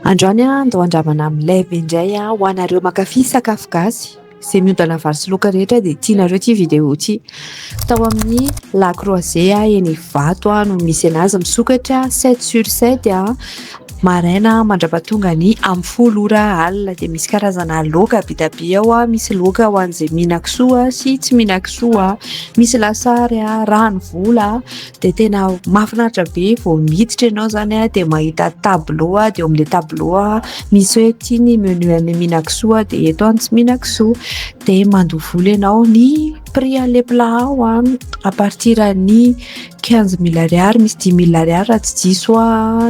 Androany andao andramana amin'ny live indray ho anareo mankafy sakafo gasy izay miodana vary sy loka rehetra dia tianareo ity vidéo ity. Tao amin'ny La Croisée eny Ivato no misy anazy, misokatra 7/7 maraina mandrapatonga ny 10:00 dia misy karazana loka be dia be ao misy loka ho an'izay mihinan-kisoa sy tsy mihinan-kisoa, misy lasary ranovola dia tena mahafinaritra be. Vao miditra ianao zany dia mahita tableau dia eo amin'ilay tableau misy hoe ity ny menu an'ny mihinan-kisoa dia eto any tsy mihinan-kisoa, dia mandoha vola ianao ny prix an'ilay plat ao à partir ny 15 000 ariary, misy 10 000 ariary raha tsy diso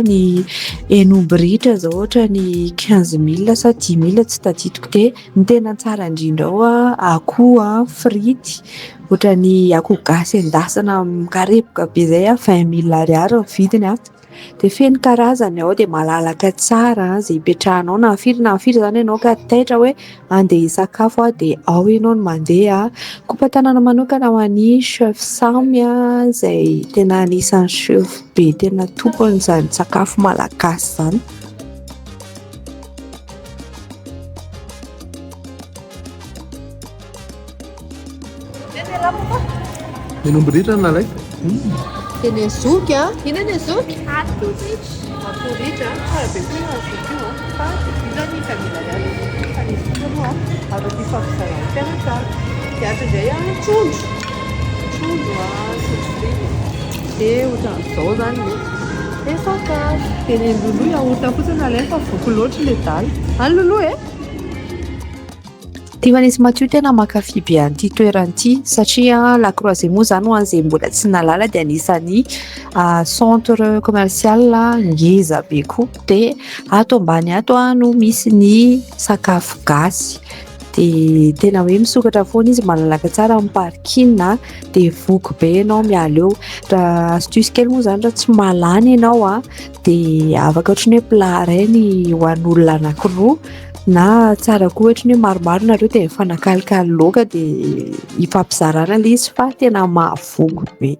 ny hen'omby ritra zao ohatra ny 15 000 sa 10 000 tsy tadidiko. Dia ny tena tsara indrindra ao akoho frity ohatra ny akoho gasy endasina mikarepoka be izay 20 000 ariary ny vidiny dia feno karazany ao dia malalaka tsara izay hipetrahanao na firy zany ianao ka taitra hoe andeha hisakafo dia ao ianao no mandeha. Kompam-tanàna manokana ho an'ny chef Samy izay tena anisan'ny chef be tena tompon'izany sakafo malagasy izany. Hen'omby-ritra no nalaiko. Teny zoky ina ny zoky? Akoho-ritra tsara be koa io zoky io fa izany 20 000 ariary fa ny zoky aloha ato-ty fampizaran'ny tena tsara. Dia ato indray trondro dia ohatran'izao zany dia sakafo. Dia ny lolo yaourt fotsiny alaina fa voky loatra ilay dala. Any lolo Tivan'isy Mathieu tena mankafy be an'ity toerana ity satria La Croisée moa zany ho an'izay mbola tsy nalala dia anisan'ny centre commercial ngeza be koa. Dia ato ambany ato no misy ny sakafo gasy dia tena hoe misokatra foana izy, malalaka tsara amin'ny parking dia voky be ianao miala eo. Raha astuce kely moa zany raha tsy malany ianao dia afaka ohatran'ny hoe plat iray ho an'olona anankiroa na tsara koa ohatra ny hoe maromaro nareo dia mifanakalokaly laoka dia hifampizarana ilay izy fa tena mahavoky be.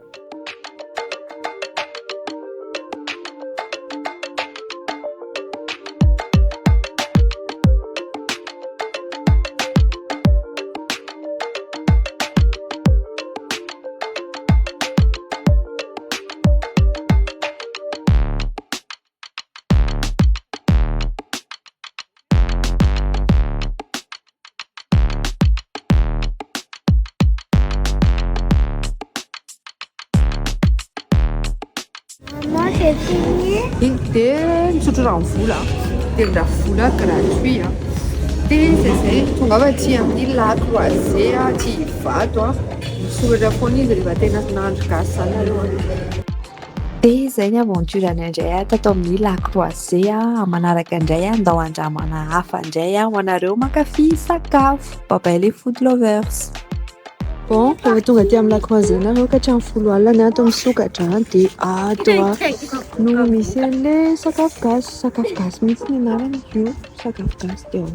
Dia misotro ranovola dia ny ranovola gratuit dia izay tonga avy aty amin'ny La Croisée aty Ivato misokatra foana izy rehefa tena nandro gasy zany aloha. Dia izay ny aventure-ny indray tato amin'ny La Croisée manaraka indray andao andramana hafa indray ho anareo mankafy sakafo. Bye bye les food lovers. Bon, rehefa tonga aty amin'ny La Croisée nareo ka hatramin'ny 10 000 ato misokatra dia ato no misy an'ilay sakafo gasy mihitsy ny anarany io sakafo gasy dia ao.